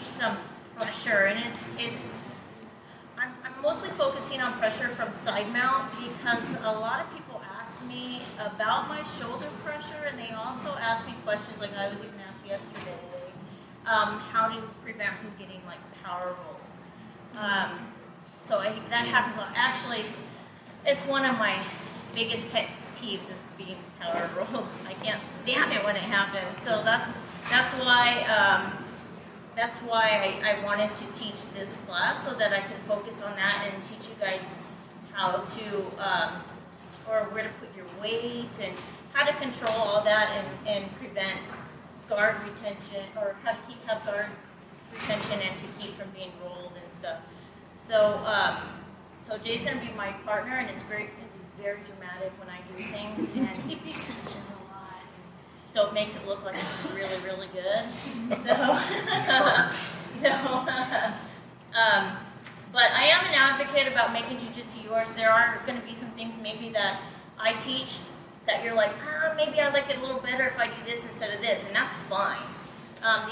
teach some pressure, and I'm mostly focusing on pressure from side mount because a lot of people ask me about my shoulder pressure, and they also ask me questions like I was even asked yesterday, how to prevent from getting like power roll. That happens a lot. Actually, it's one of my biggest pet peeves is being power rolled. I can't stand it when it happens. So that's why I wanted to teach this class so that I can focus on that and teach you guys how to, or where to put your weight and how to control all that and prevent guard retention, or have guard retention and to keep from being rolled and stuff. So Jay's gonna be my partner, and it's great because he's very dramatic when I do things, and he teaches a lot. So it makes it look like it's really, really good. But I am an advocate about making jiu-jitsu yours. There are going to be some things maybe that I teach that you're like, maybe I like it a little better if I do this instead of this, and that's fine.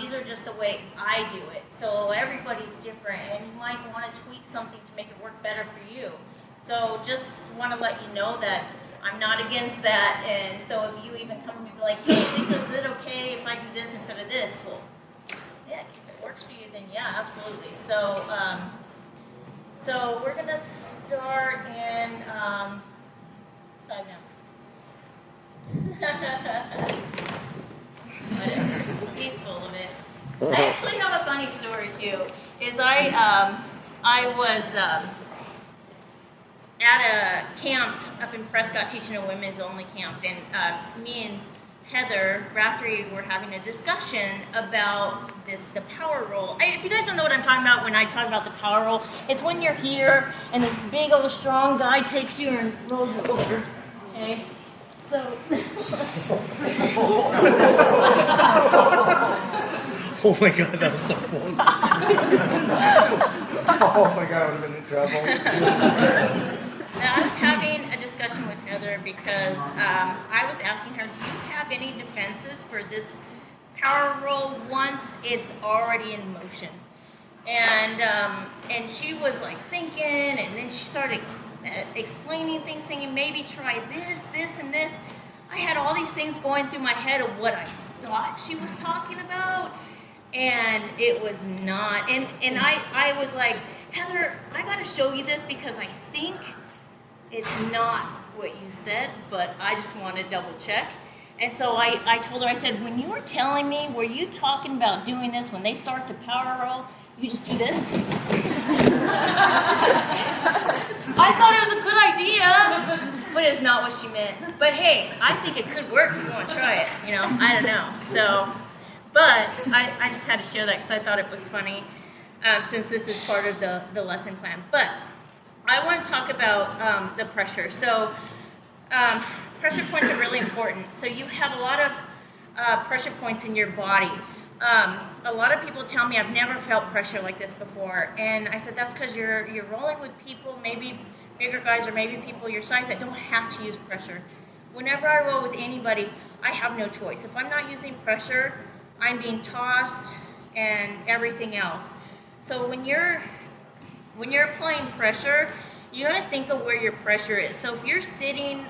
These are just the way I do it. So everybody's different, and you might want to tweak something to make it work better for you. So just want to let you know that I'm not against that, and so if you even come to me and be like, hey, Lisa, is it okay if I do this instead of this? Well, yeah, if it works for you, then yeah, absolutely. So we're going to start in side now. Whatever. He's full of it. I actually have a funny story too. I was at a camp up in Prescott teaching a women's only camp, and me and Heather Raftery were having a discussion about the power roll. If you guys don't know what I'm talking about when I talk about the power roll, it's when you're here and this big old strong guy takes you and rolls you over. Okay? So oh my god, that was so close. Oh my god, I would have been in trouble. Now, I was having a discussion with Heather because I was asking her, do you have any defenses for this power roll once it's already in motion? And she was like thinking, and then she started explaining things, thinking maybe try this, and this. I had all these things going through my head of what I thought she was talking about, and it was not. And I was like, Heather, I got to show you this because I think it's not what you said, but I just want to double check. And so I told her, I said, when you were telling me, were you talking about doing this when they start to power roll? You just do this? I thought it was a good idea, but it's not what she meant. But hey, I think it could work if you want to try it. I don't know. So, but I just had to share that because I thought it was funny since this is part of the lesson plan. But I want to talk about the pressure. So pressure points are really important. So you have a lot of pressure points in your body. A lot of people tell me I've never felt pressure like this before, and I said that's because you're rolling with people, maybe bigger guys or maybe people your size that don't have to use pressure. Whenever I roll with anybody, I have no choice. If I'm not using pressure, I'm being tossed and everything else. So when you're applying pressure, you got to think of where your pressure is. So if you're sitting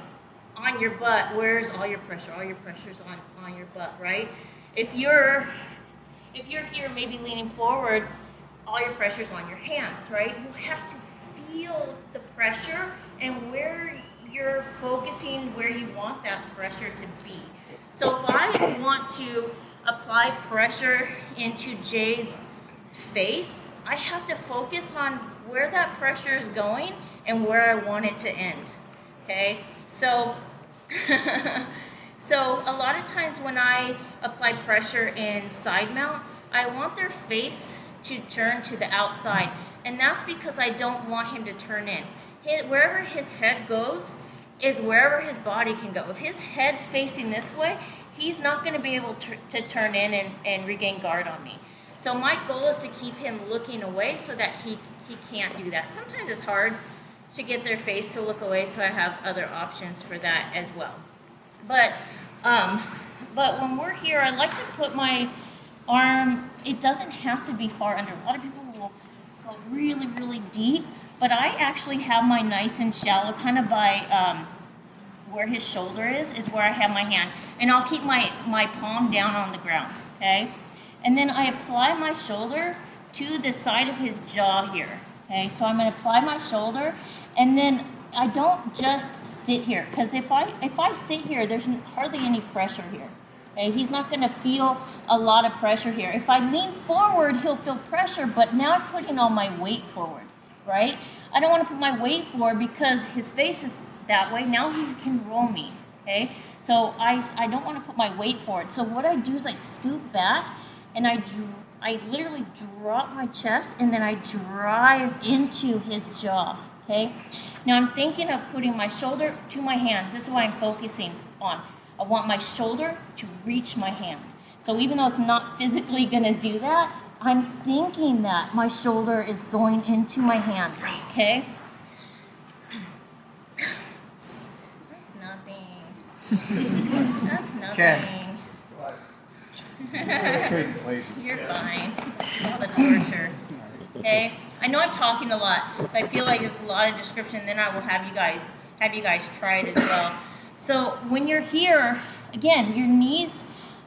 on your butt, where's all your pressure? All your pressure's on your butt, right? If you're here maybe leaning forward, all your pressure's on your hands, right? You have to feel the pressure and where you're focusing, where you want that pressure to be. So if I want to apply pressure into Jay's face, I have to focus on where that pressure is going and where I want it to end, okay? So a lot of times when I apply pressure in side mount, I want their face to turn to the outside, and that's because I don't want him to turn in. Wherever his head goes is wherever his body can go. If his head's facing this way, he's not going to be able to turn in and regain guard on me. So my goal is to keep him looking away so that he can't do that. Sometimes it's hard to get their face to look away, so I have other options for that as well. But when we're here, I like to put my arm, it doesn't have to be far under. A lot of people will go really, really deep, but I actually have mine nice and shallow, kind of by where his shoulder is where I have my hand. And I'll keep my palm down on the ground, okay? And then I apply my shoulder to the side of his jaw here, okay? So I'm gonna apply my shoulder, and then I don't just sit here, because if I sit here, there's hardly any pressure here. Okay, he's not going to feel a lot of pressure here. If I lean forward, he'll feel pressure, but now I'm putting all my weight forward, right? I don't want to put my weight forward because his face is that way. Now he can roll me, okay? So I don't want to put my weight forward. So what I do is I scoot back, and I literally drop my chest, and then I drive into his jaw, okay? Now I'm thinking of putting my shoulder to my hand. This is what I'm focusing on. I want my shoulder to reach my hand. So even though it's not physically gonna do that, I'm thinking that my shoulder is going into my hand, okay? That's nothing. That's nothing. You're fine. All the torture. Okay? I know I'm talking a lot, but I feel like it's a lot of description. Then I will have you guys try it as well. So when you're here, again, your knees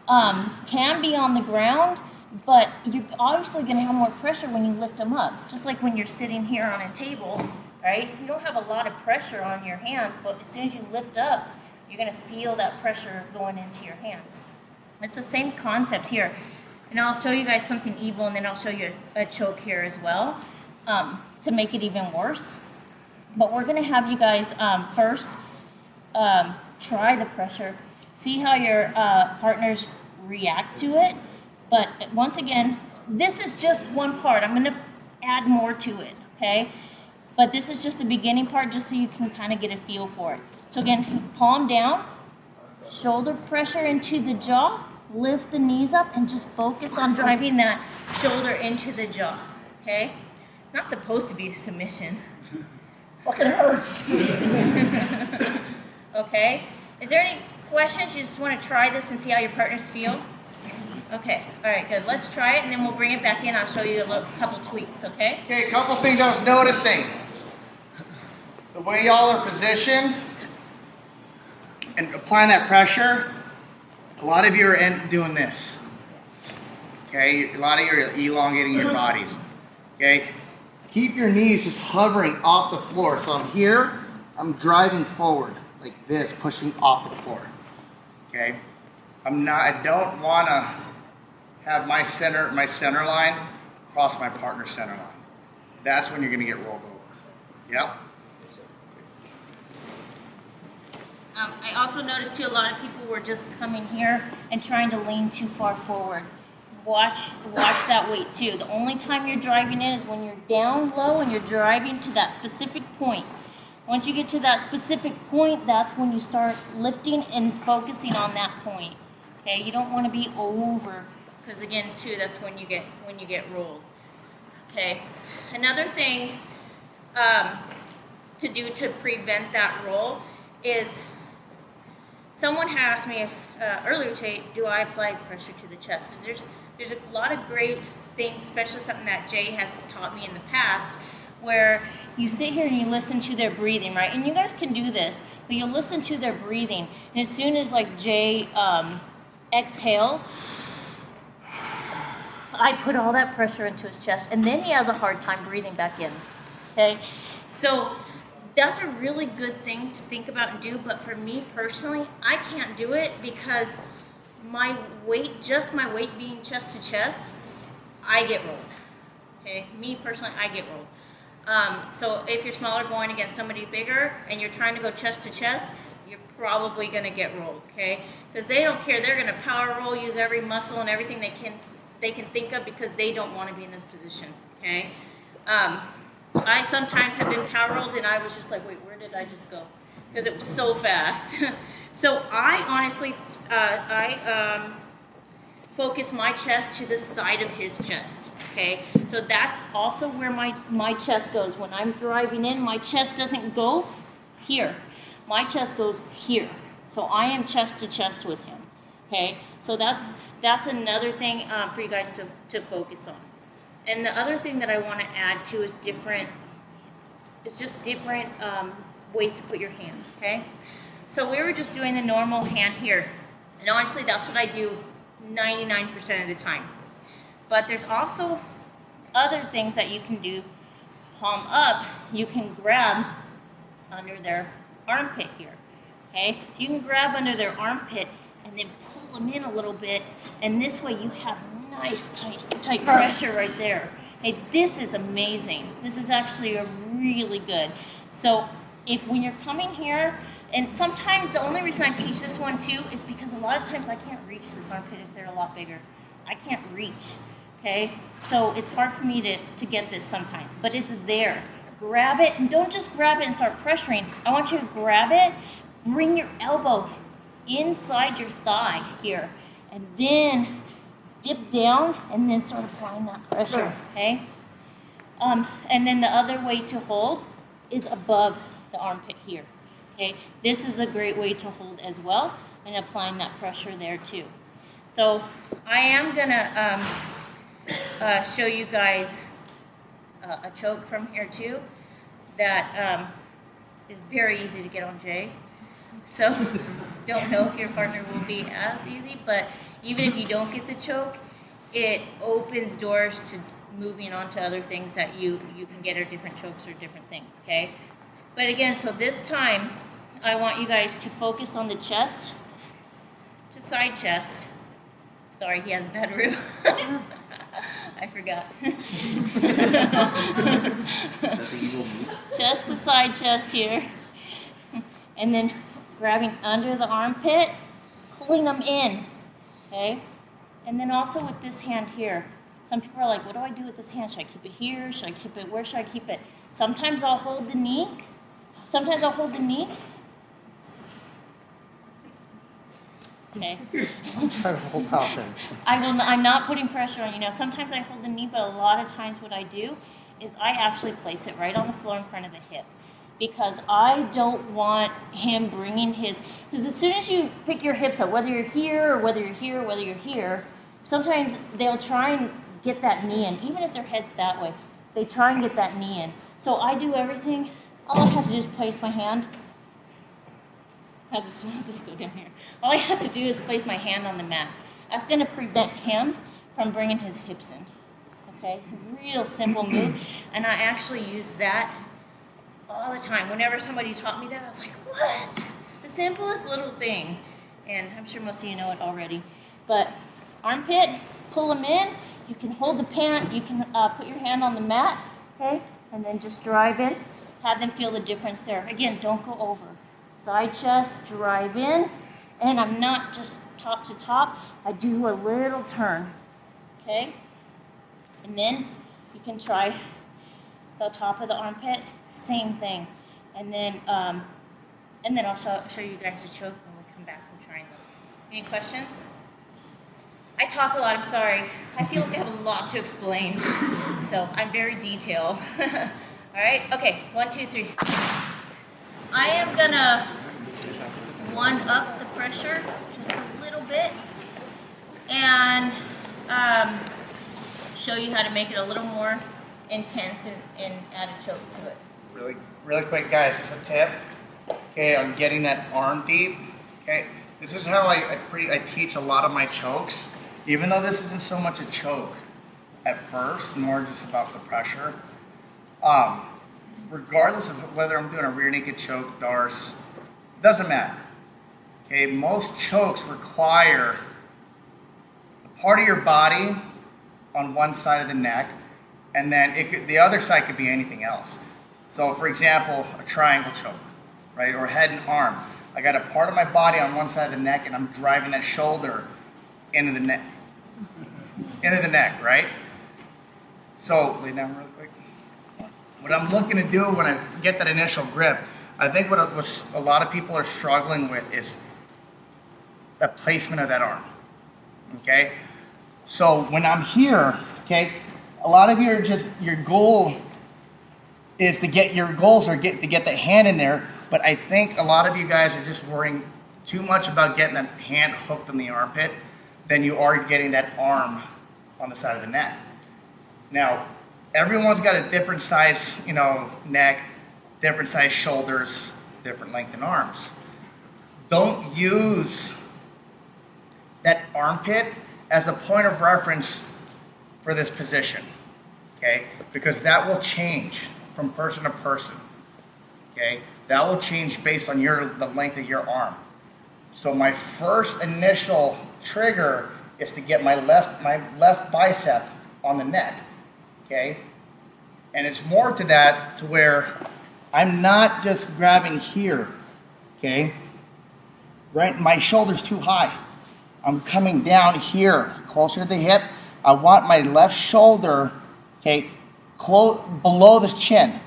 can be on the ground, but you're obviously going to have more pressure when you lift them up. Just like when you're sitting here on a table, right? You don't have a lot of pressure on your hands, but as soon as you lift up, you're going to feel that pressure going into your hands. It's the same concept here. And I'll show you guys something evil, and then I'll show you a choke here as well to make it even worse. But we're going to have you guys first try the pressure, see how your partners react to it. But once again, this is just one part. I'm going to add more to it, okay? But this is just the beginning part, just so you can kind of get a feel for it. So again, palm down, shoulder pressure into the jaw, lift the knees up, and just focus on driving that shoulder into the jaw, okay? It's not supposed to be a submission. Fucking hurts. Okay? Is there any questions? You just want to try this and see how your partners feel? Okay, all right, good. Let's try it, and then we'll bring it back in. I'll show you a couple tweaks, okay? Okay, a couple things I was noticing. The way y'all are positioned and applying that pressure, a lot of you are doing this. Okay, a lot of you are elongating your bodies. Okay, keep your knees just hovering off the floor. So I'm here, I'm driving forward like this, pushing off the floor. Okay, I don't want to have my center line cross my partner's center line. That's when you're going to get rolled over. Yep. I also noticed too, a lot of people were just coming here and trying to lean too far forward. Watch that weight too. The only time you're driving in is when you're down low and you're driving to that specific point. Once you get to that specific point, that's when you start lifting and focusing on that point. Okay, you don't want to be over, because again too, that's when you get rolled. Okay, another thing to do to prevent that roll is, someone had asked me earlier today, do I apply pressure to the chest? Because there's a lot of great things, especially something that Jay has taught me in the past, where you sit here and you listen to their breathing, right? And you guys can do this, but you'll listen to their breathing, and as soon as like Jay exhales, I put all that pressure into his chest, and then he has a hard time breathing back in, okay? So that's a really good thing to think about and do, but for me personally, I can't do it because my weight being chest to chest, I get rolled. Okay, me personally, I get rolled. So if you're smaller going against somebody bigger and you're trying to go chest to chest, you're probably going to get rolled, okay? Because they don't care. They're going to power roll, use every muscle and everything they can think of, because they don't want to be in this position, okay? I sometimes have been power rolled and I was just like, wait, where did I just go? Because it was so fast. So I honestly, focus my chest to the side of his chest, okay? So that's also where my chest goes. When I'm driving in, my chest doesn't go here. My chest goes here. So I am chest to chest with him, Okay, so that's another thing for you guys to focus on. And the other thing that I want to add too is different. It's just different ways to put your hand. Okay, so we were just doing the normal hand here, and honestly, that's what I do 99% of the time. But there's also other things that you can do. Palm up, you can grab under their armpit here. Okay, so you can grab under their armpit and then pull them in a little bit, and this way you have nice tight pressure right there. Hey, this is amazing. This is actually a really good. So when you're coming here, and sometimes the only reason I teach this one too is because a lot of times I can't reach this armpit if they're a lot bigger. I can't reach. Okay, so it's hard for me to get this sometimes, but it's there. Grab it, and don't just grab it and start pressuring. I want you to grab it, bring your elbow inside your thigh here, and then dip down, and then start applying that pressure, okay? And then the other way to hold is above the armpit here, okay? This is a great way to hold as well, and applying that pressure there too. So I am gonna show you guys a choke from here too that is very easy to get on Jay. So don't know if your partner will be as easy, but even if you don't get the choke, it opens doors to moving on to other things that you can get, or different chokes or different things, okay? But again, so this time I want you guys to focus on the chest to side chest. Sorry, he has a bad rib. I forgot. Chest to side chest here. And then grabbing under the armpit, pulling them in, okay? And then also with this hand here. Some people are like, what do I do with this hand? Should I keep it here? Should I keep it, where should I keep it? Sometimes I'll hold the knee. Sometimes I'll hold the knee. Okay. I'm trying to hold out then. I'm not putting pressure on you now. Sometimes I hold the knee, but a lot of times what I do is I actually place it right on the floor in front of the hip. Because I don't want him bringing his, because as soon as you pick your hips up, whether you're here or whether you're here or whether you're here, sometimes they'll try and get that knee in. Even if their head's that way, they try and get that knee in. So I do everything. All I have to do is place my hand. I'll just go down here. All I have to do is place my hand on the mat. That's going to prevent him from bringing his hips in. Okay? It's a real simple move. And I actually use that all the time. Whenever somebody taught me that, I was like, what? The simplest little thing. And I'm sure most of you know it already. But armpit, pull them in. You can hold the pant. You can put your hand on the mat. Okay? And then just drive in. Have them feel the difference there. Again, don't go over. Side chest, drive in, and I'm not just top to top, I do a little turn, okay? And then you can try the top of the armpit, same thing. And then I'll show you guys the choke when we come back from trying those. Any questions? I talk a lot, I'm sorry. I feel like I have a lot to explain, so I'm very detailed. All right, okay, 1, 2, 3. I am gonna one up the pressure just a little bit and show you how to make it a little more intense and add a choke to it. Really quick, guys, just a tip, okay, on getting that arm deep, okay? This is how I teach a lot of my chokes, even though this isn't so much a choke at first, more just about the pressure. Regardless of whether I'm doing a rear naked choke, darce, doesn't matter. Okay, most chokes require a part of your body on one side of the neck, and then the other side could be anything else. So, for example, a triangle choke, right, or head and arm. I got a part of my body on one side of the neck, and I'm driving that shoulder into the neck, right? So, lay down real quick. What I'm looking to do when I get that initial grip, I think what a lot of people are struggling with is the placement of that arm, okay? So when I'm here, okay, a lot of your goal is to get that hand in there, but I think a lot of you guys are just worrying too much about getting that hand hooked in the armpit than you are getting that arm on the side of the neck. Now, everyone's got a different size, neck, different size shoulders, different length in arms. Don't use that armpit as a point of reference for this position, okay? Because that will change from person to person, okay? That will change based on the length of your arm. So my first initial trigger is to get my left bicep on the neck, okay? And it's more to that to where I'm not just grabbing here, okay? Right, my shoulder's too high. I'm coming down here, closer to the hip. I want my left shoulder, okay, below the chin,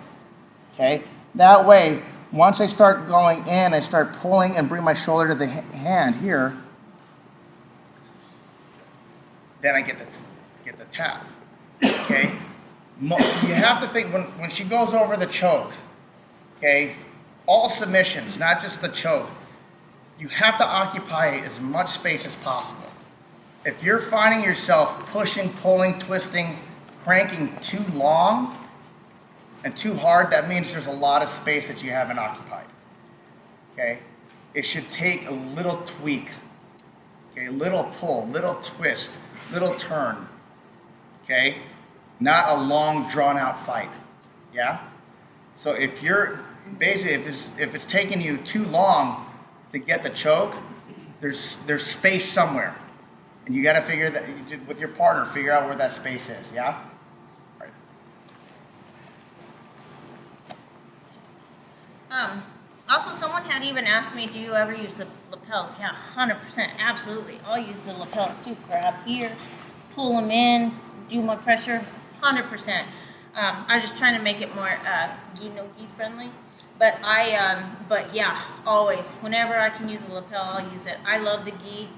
okay? That way, once I start going in, I start pulling and bring my shoulder to the hand here, then I get the tap, okay? You have to think, when she goes over the choke, okay, all submissions, not just the choke, you have to occupy as much space as possible. If you're finding yourself pushing, pulling, twisting, cranking too long and too hard, that means there's a lot of space that you haven't occupied. Okay? It should take a little tweak, okay, little pull, little twist, little turn. Okay? Not a long, drawn-out fight. Yeah? So if it's taking you too long to get the choke, there's space somewhere. And you got to figure that with your partner, figure out where that space is, yeah? All right. Also, someone had even asked me, do you ever use the lapels? Yeah, 100%, absolutely. I'll use the lapels too. Grab here, pull them in, do my pressure, 100%. I was just trying to make it more gi-no-gi friendly. But but yeah, always. Whenever I can use a lapel, I'll use it. I love the gi.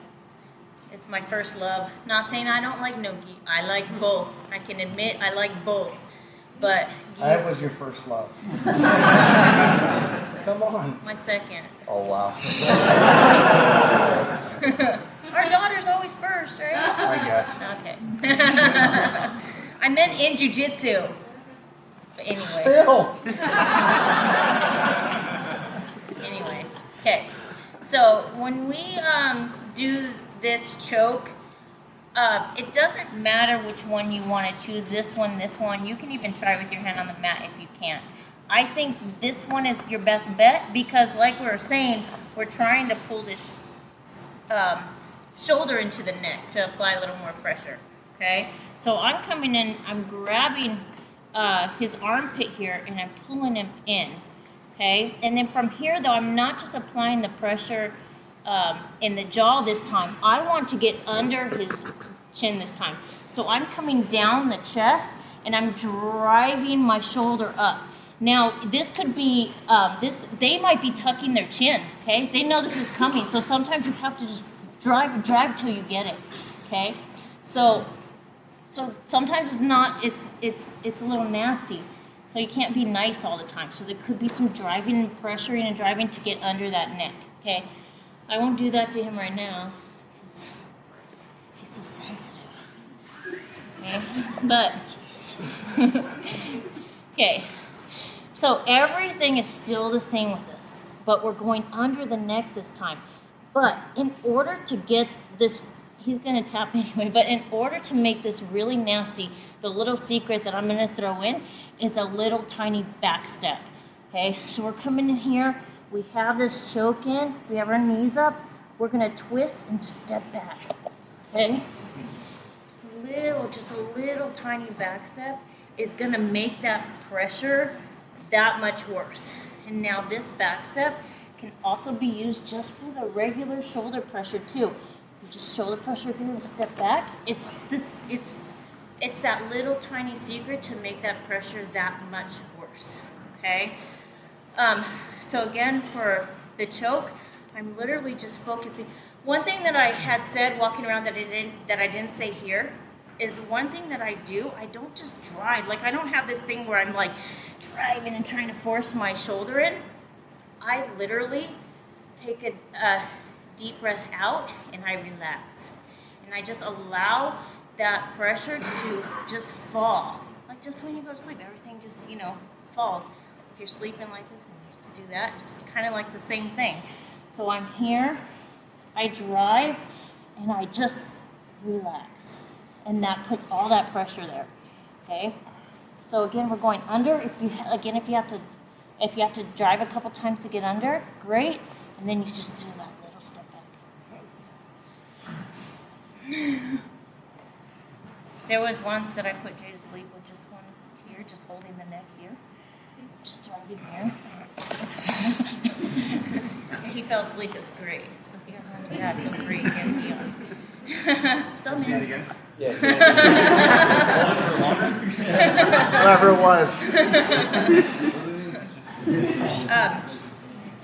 It's my first love. Not saying I don't like no gi. I like both. I can admit I like both. But gi, that was your first love. Come on. My second. Oh, wow. Our daughter's always first, right? I guess. Okay. I meant in jiu-jitsu. But anyway. Still. Anyway. Okay. So when we do this choke, it doesn't matter which one you want to choose, this one. You can even try with your hand on the mat if you can't. I think this one is your best bet because like we were saying, we're trying to pull this shoulder into the neck to apply a little more pressure, okay? So I'm coming in, I'm grabbing his armpit here and I'm pulling him in, okay? And then from here though, I'm not just applying the pressure in the jaw this time. I want to get under his chin this time. So I'm coming down the chest and I'm driving my shoulder up. Now, this could be, they might be tucking their chin, okay? They know this is coming, so sometimes you have to just drive till you get it, okay? So sometimes it's not, it's a little nasty, so you can't be nice all the time. So there could be some driving and pressuring and driving to get under that neck, okay? I won't do that to him right now, because he's so sensitive, okay? But, okay. So everything is still the same with this, but we're going under the neck this time. But in order to get this, he's gonna tap anyway, but in order to make this really nasty, the little secret that I'm gonna throw in is a little tiny back step, okay? So we're coming in here, we have this choke in, we have our knees up, we're gonna twist and just step back, okay? Just a little tiny back step is gonna make that pressure that much worse. And now this back step can also be used just for the regular shoulder pressure too. You just shoulder pressure here and step back. It's that little tiny secret to make that pressure that much worse. Okay. So again, for the choke, I'm literally just focusing. One thing that I had said walking around that I didn't say here is one thing that I do, I don't just drive. Like I don't have this thing where I'm like driving and trying to force my shoulder in. I literally take deep breath out, and I relax. And I just allow that pressure to just fall. Like just when you go to sleep, everything just, falls. If you're sleeping like this and you just do that, it's kind of like the same thing. So I'm here, I drive, and I just relax. And that puts all that pressure there, okay? So again, we're going under. If you have to drive a couple times to get under, great. And then you just do that little step back. There was once that I put Jay to sleep with just one here, just holding the neck here, just driving here. He fell asleep. It's great. So if you guys want to do that, feel free to get me on. Say that again. Yeah. Whatever it was. Do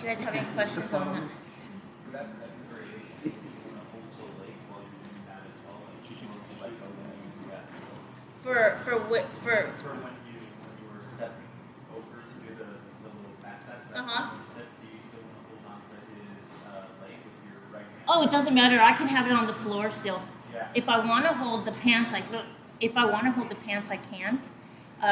you guys have any questions on that? For when you were stepping over to do the little back step, do you still want to hold on to his leg with your right hand? Oh, it doesn't matter. I can have it on the floor still. Yeah. If I want to hold the pants, I can.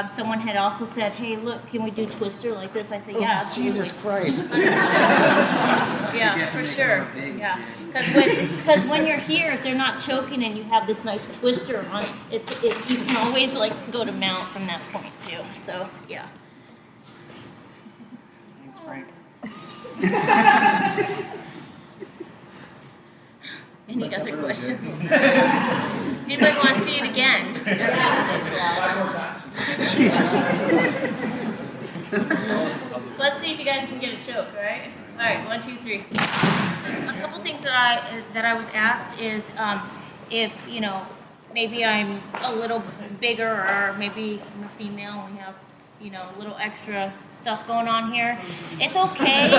Someone had also said, "Hey, look, can we do twister like this?" I said, "Yeah, absolutely." Jesus Christ. Yeah, for sure. Yeah, because when you're here, if they're not choking and you have this nice twister on, you can always go to mount from that point too. So yeah. Thanks, Frank. Any other questions? Anybody want to see it again? Jesus. Let's see if you guys can get a choke, all right? All right, 1, 2, 3. A couple things that I was asked is if, maybe I'm a little bigger or maybe I'm a female and we have, a little extra stuff going on here. It's okay.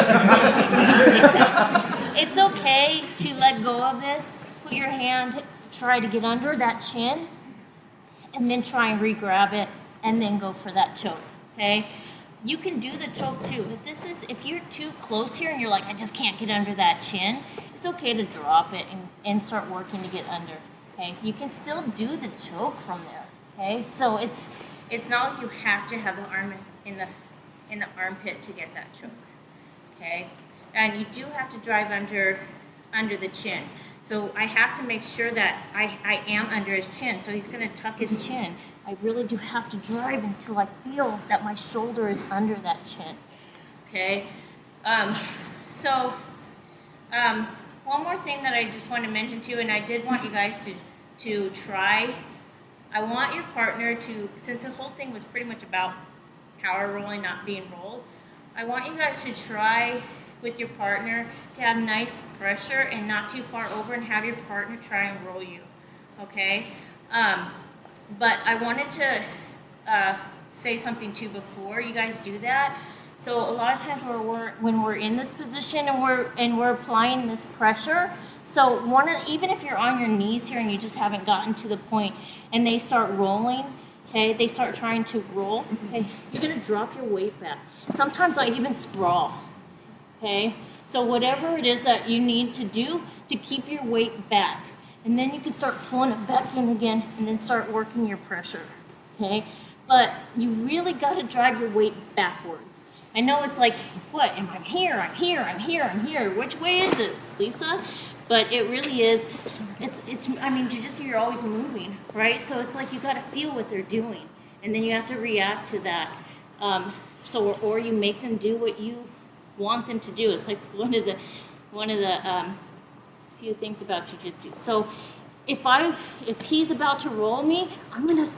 It's okay to let go of this. Put your hand, try to get under that chin, and then try and re-grab it, and then go for that choke, okay? You can do the choke too. If you're too close here and you're like, I just can't get under that chin, it's okay to drop it and start working to get under, okay? You can still do the choke from there, okay? So it's not like you have to have the arm in the armpit to get that choke, okay? And you do have to drive under the chin. So I have to make sure that I am under his chin. So he's going to tuck his chin. I really do have to drive until I feel that my shoulder is under that chin. Okay? One more thing that I just want to mention too, and I did want you guys to try. I want your partner to, since the whole thing was pretty much about power rolling, not being rolled, I want you guys to try with your partner to have nice pressure and not too far over, and have your partner try and roll you, okay? But I wanted to say something too before you guys do that. So a lot of times when we're in this position and we're applying this pressure, so even if you're on your knees here and you just haven't gotten to the point and they start rolling, okay, they start trying to roll, okay, you're gonna drop your weight back. Sometimes I even sprawl. Okay, so whatever it is that you need to do to keep your weight back, and then you can start pulling it back in again, and then start working your pressure. Okay, but you really got to drive your weight backwards. I know it's like, what? I'm here, I'm here, I'm here, I'm here. Which way is it, Lisa? But it really is. Jiu-jitsu, you're always moving, right? So it's like you got to feel what they're doing, and then you have to react to that. Or you make them do what you want them to do. It's like one of the few things about jiu-jitsu. So if he's about to roll me, I'm gonna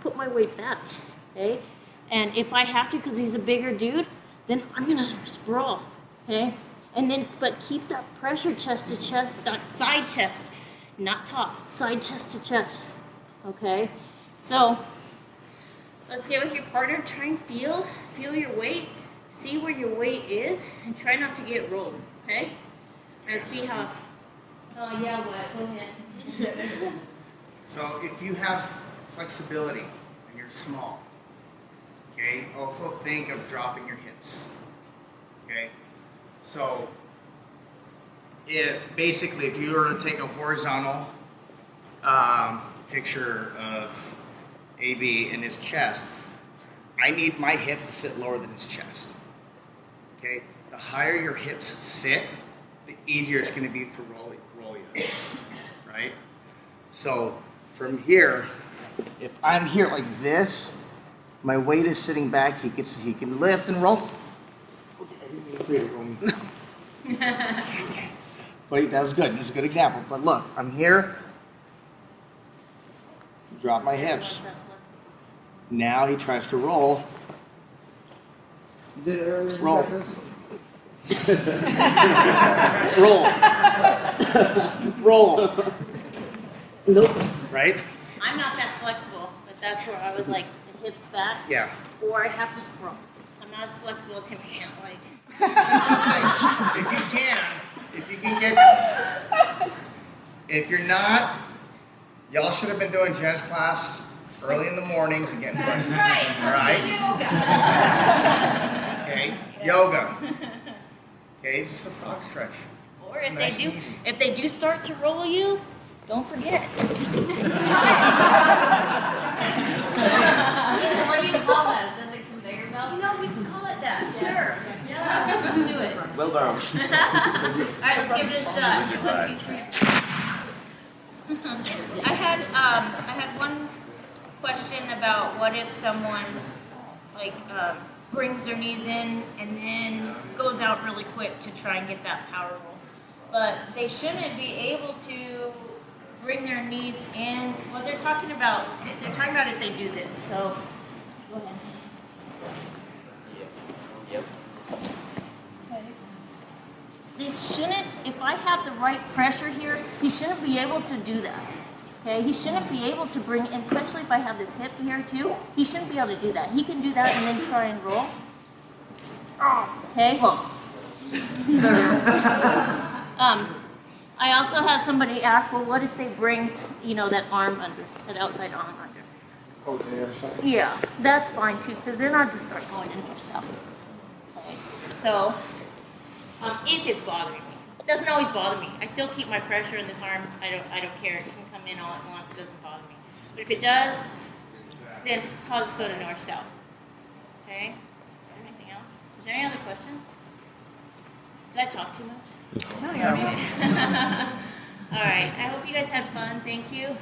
put my weight back, okay? And if I have to, because he's a bigger dude, then I'm gonna sprawl, okay? And then, but keep that pressure chest to chest, side chest, not top, side chest to chest, okay? So let's get with your partner. Try and feel your weight. See where your weight is, and try not to get rolled, okay? And see how, oh yeah, what, go ahead. So if you have flexibility and you're small, okay, also think of dropping your hips, okay? So basically, if you were to take a horizontal picture of AB in his chest, I need my hip to sit lower than his chest. Okay? The higher your hips sit, the easier it's going to be to roll you. Right? So from here, if I'm here like this, my weight is sitting back. He can lift and roll. Wait, that was good. That's a good example. But look, I'm here. Drop my hips. Now he tries to roll. You did it earlier. Roll. Roll. Roll. Nope. Right? I'm not that flexible, but that's where I was like, the hips back. Yeah. Or I have to sprawl. I'm not as flexible as him. I can't like. That's what I'm saying. If you can get, if you're not, y'all should have been doing Jen's class early in the mornings and getting flexible. All right? Okay? Yoga. Okay? Just a frog stretch. Or It's if nice they and do, easy. if they do start to roll you, don't forget. Lisa, what do you call that? Is that the conveyor belt? You know, we can call it that. Sure. Yeah. Let's do it. Wheelbarrow. All right, let's give it a shot. 1, 2, 3. I had one question about what if someone like brings their knees in and then goes out really quick to try and get that power roll, but they shouldn't be able to bring their knees in. What they're talking about if they do this. So go ahead. Yep. Okay. They shouldn't, if I have the right pressure here, he shouldn't be able to do that. Okay, he shouldn't be able to bring, and especially if I have this hip here too, he shouldn't be able to do that. He can do that and then try and roll. Okay? I also had somebody ask, well, what if they bring, that arm under, that outside arm under? Oh, the other side. Yeah, that's fine too, because then I'll just start going into yourself. Okay, so if it's bothering me, it doesn't always bother me. I still keep my pressure in this arm. I don't care. It can come in all at once. It doesn't bother me. But if it does, then I'll just go to north south. Okay. Is there anything else? Is there any other questions? Did I talk too much? No, you're amazing. All right. I hope you guys had fun. Thank you.